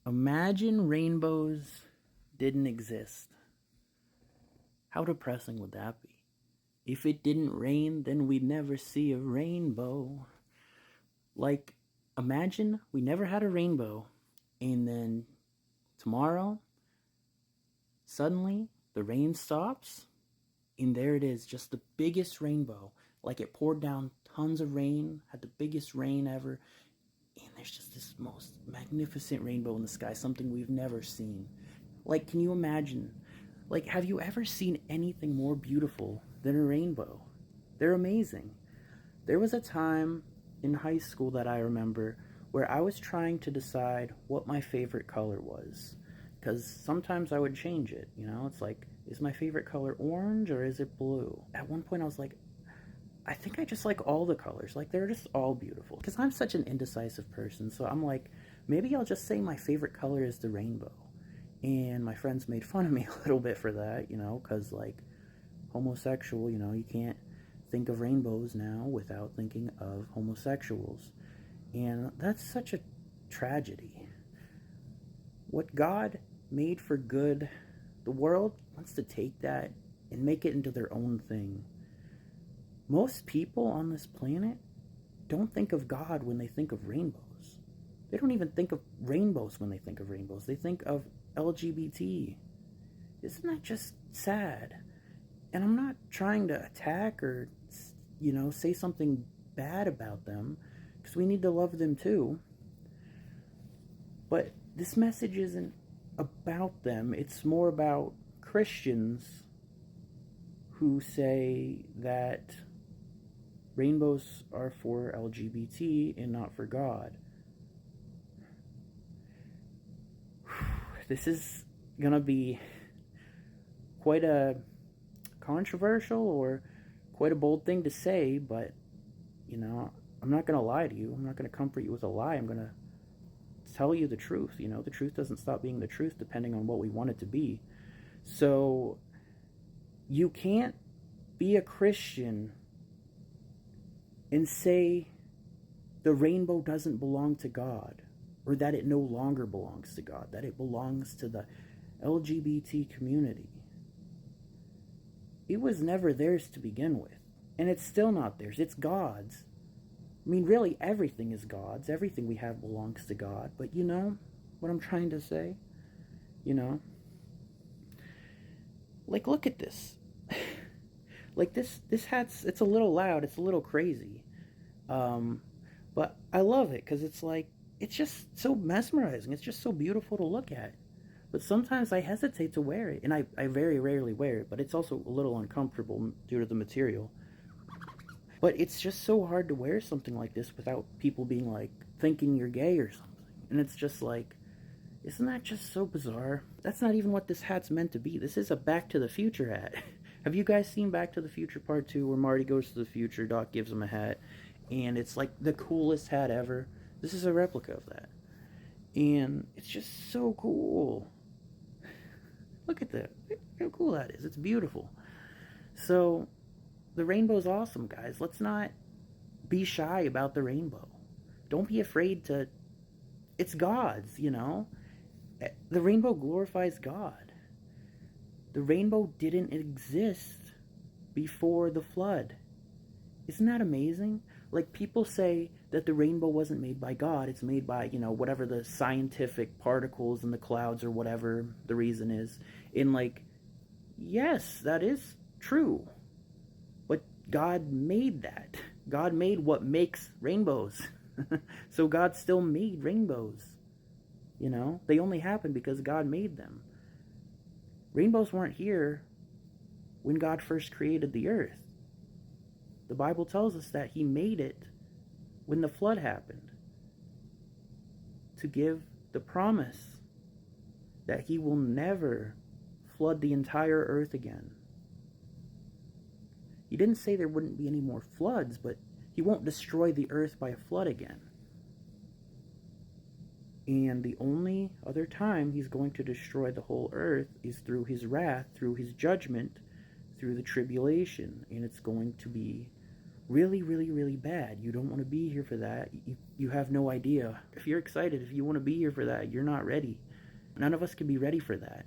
Imagine rainbows didn't exist. How depressing would that be? If it didn't rain, then we'd never see a rainbow. Like, imagine we never had a rainbow, and then tomorrow, suddenly, the rain stops, and there it is, just the biggest rainbow. Like, it poured down tons of rain, had the biggest rain ever, and there's just this most magnificent rainbow in the sky, something we've never seen. Like, can you imagine? Like, have you ever seen anything more beautiful than a rainbow? They're amazing. There was a time in high school that I remember where I was trying to decide what my favorite color was. Because sometimes I would change it, you know? It's like, is my favorite color orange or is it blue? At one point I was like, I think I just like all the colors. Like, they're just all beautiful. Because I'm such an indecisive person, so I'm like, maybe I'll just say my favorite color is the rainbow. And my friends made fun of me a little bit for that, you know, because, like, homosexual, you know, you can't think of rainbows now without thinking of homosexuals. And that's such a tragedy. What God made for good, the world wants to take that and make it into their own thing. Most people on this planet don't think of God when they think of rainbows. They don't even think of rainbows when they think of rainbows. They think of LGBT. Isn't that just sad? And I'm not trying to attack or, you know, say something bad about them, because we need to love them too. But this message isn't about them. It's more about Christians who say that rainbows are for LGBT and not for God. This is going to be quite a controversial or quite a bold thing to say, but, you know, I'm not going to lie to you. I'm not going to comfort you with a lie. I'm going to tell you the truth. You know, the truth doesn't stop being the truth depending on what we want it to be. So you can't be a Christian and say the rainbow doesn't belong to God, or that it no longer belongs to God, that it belongs to the LGBT community. It was never theirs to begin with, and it's still not theirs. It's God's. I mean, really, everything is God's. Everything we have belongs to God. But you know what I'm trying to say? You know? Like, look at this. Like, this hat's, it's a little loud. It's a little crazy. Um, but I love it because it's like, it's just so mesmerizing. It's just so beautiful to look at. But sometimes I hesitate to wear it, and I very rarely wear it, but it's also a little uncomfortable due to the material. But it's just so hard to wear something like this without people being like, thinking you're gay or something. And it's just like, isn't that just so bizarre? That's not even what this hat's meant to be. This is a Back to the Future hat. Have you guys seen Back to the Future Part 2 where Marty goes to the future, Doc gives him a hat, and it's like the coolest hat ever? This is a replica of that. And it's just so cool. Look at that. Look how cool that is. It's beautiful. So, the rainbow's awesome, guys. Let's not be shy about the rainbow. Don't be afraid to. It's God's, you know? The rainbow glorifies God. The rainbow didn't exist before the flood. Isn't that amazing? Like, people say that the rainbow wasn't made by God. It's made by, you know, whatever the scientific particles in the clouds or whatever the reason is. And, like, yes, that is true. But God made that. God made what makes rainbows. So God still made rainbows. You know, they only happened because God made them. Rainbows weren't here when God first created the earth. The Bible tells us that He made it when the flood happened to give the promise that He will never flood the entire earth again. He didn't say there wouldn't be any more floods, but He won't destroy the earth by a flood again. And the only other time He's going to destroy the whole earth is through His wrath, through His judgment, through the tribulation. And it's going to be really, really, really bad. You don't want to be here for that. You have no idea. If you're excited, if you want to be here for that, you're not ready. None of us can be ready for that.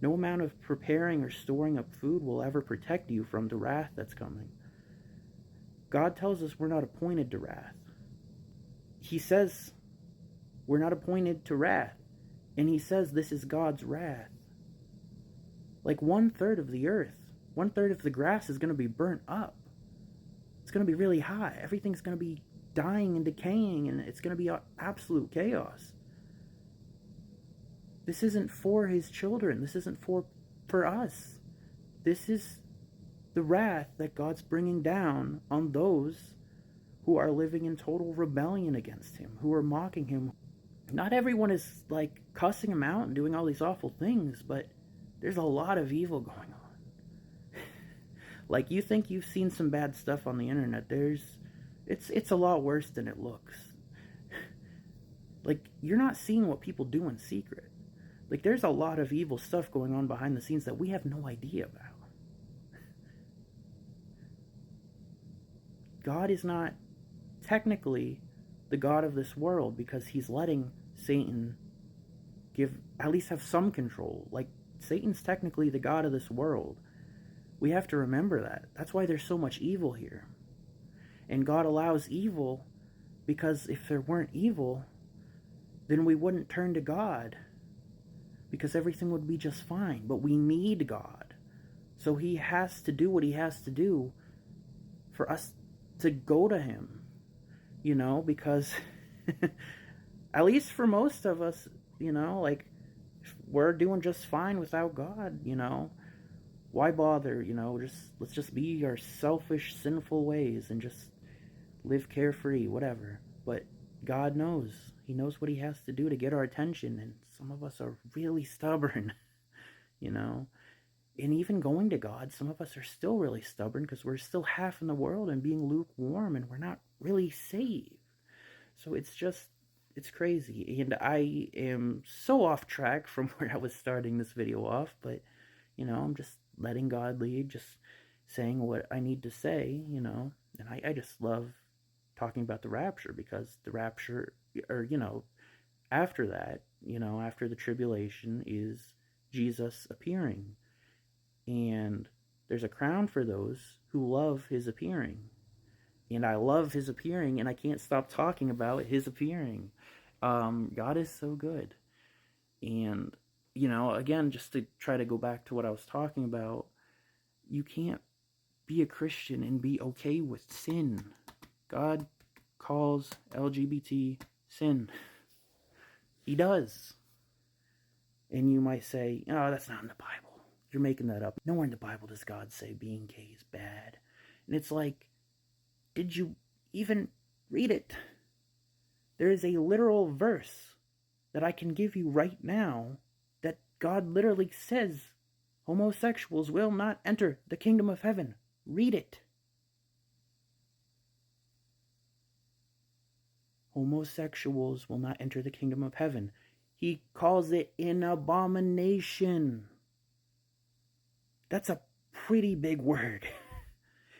No amount of preparing or storing up food will ever protect you from the wrath that's coming. God tells us we're not appointed to wrath. He says we're not appointed to wrath. And he says this is God's wrath. Like 1/3 of the earth, 1/3 of the grass is going to be burnt up. It's going to be really hot. Everything's going to be dying and decaying, and it's going to be absolute chaos. This isn't for his children. This isn't for us. This is the wrath that God's bringing down on those who are living in total rebellion against him, who are mocking him. Not everyone is like cussing him out and doing all these awful things, but there's a lot of evil going on. Like, you think you've seen some bad stuff on the internet. It's a lot worse than it looks. Like, you're not seeing what people do in secret. Like, there's a lot of evil stuff going on behind the scenes that we have no idea about. God is not technically the God of this world because he's letting Satan at least have some control. Like, Satan's technically the God of this world. We have to remember that. That's why there's so much evil here. And God allows evil because if there weren't evil, then we wouldn't turn to God, because everything would be just fine. But we need God. So he has to do what he has to do for us to go to him, because at least for most of us, like, we're doing just fine without God. Why bother? Let's just be our selfish, sinful ways and just live carefree, whatever. But God knows. He knows what he has to do to get our attention, and some of us are really stubborn, And even going to God, some of us are still really stubborn because we're still half in the world and being lukewarm, and we're not really saved. So it's crazy. And I am so off track from where I was starting this video off, but, I'm just letting God lead, just saying what I need to say, and I just love talking about the rapture, because the rapture, or, after that, after the tribulation is Jesus appearing. And there's a crown for those who love his appearing. And I love his appearing, and I can't stop talking about his appearing. God is so good. And, again, just to try to go back to what I was talking about, you can't be a Christian and be okay with sin. God calls LGBT sin. He does. And you might say, oh, that's not in the Bible. You're making that up. Nowhere in the Bible does God say being gay is bad. And it's like, did you even read it? There is a literal verse that I can give you right now that God literally says homosexuals will not enter the kingdom of heaven. Read it. Homosexuals will not enter the kingdom of heaven. He calls it an abomination. That's a pretty big word.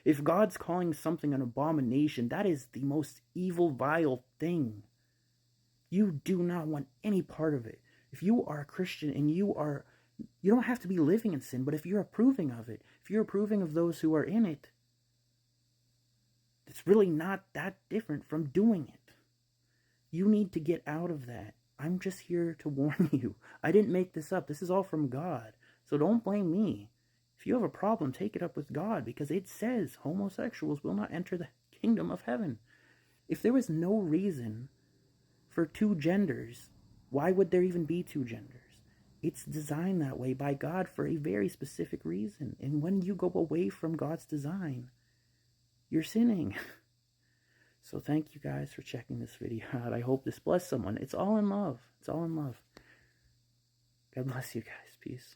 If God's calling something an abomination, that is the most evil, vile thing. You do not want any part of it. If you are a Christian and you don't have to be living in sin, but if you're approving of it, if you're approving of those who are in it, it's really not that different from doing it. You need to get out of that. I'm just here to warn you. I didn't make this up. This is all from God. So don't blame me. If you have a problem, take it up with God, because it says homosexuals will not enter the kingdom of heaven. If there was no reason for two genders, why would there even be two genders? It's designed that way by God for a very specific reason. And when you go away from God's design, you're sinning. So thank you guys for checking this video out. I hope this blessed someone. It's all in love. It's all in love. God bless you guys. Peace.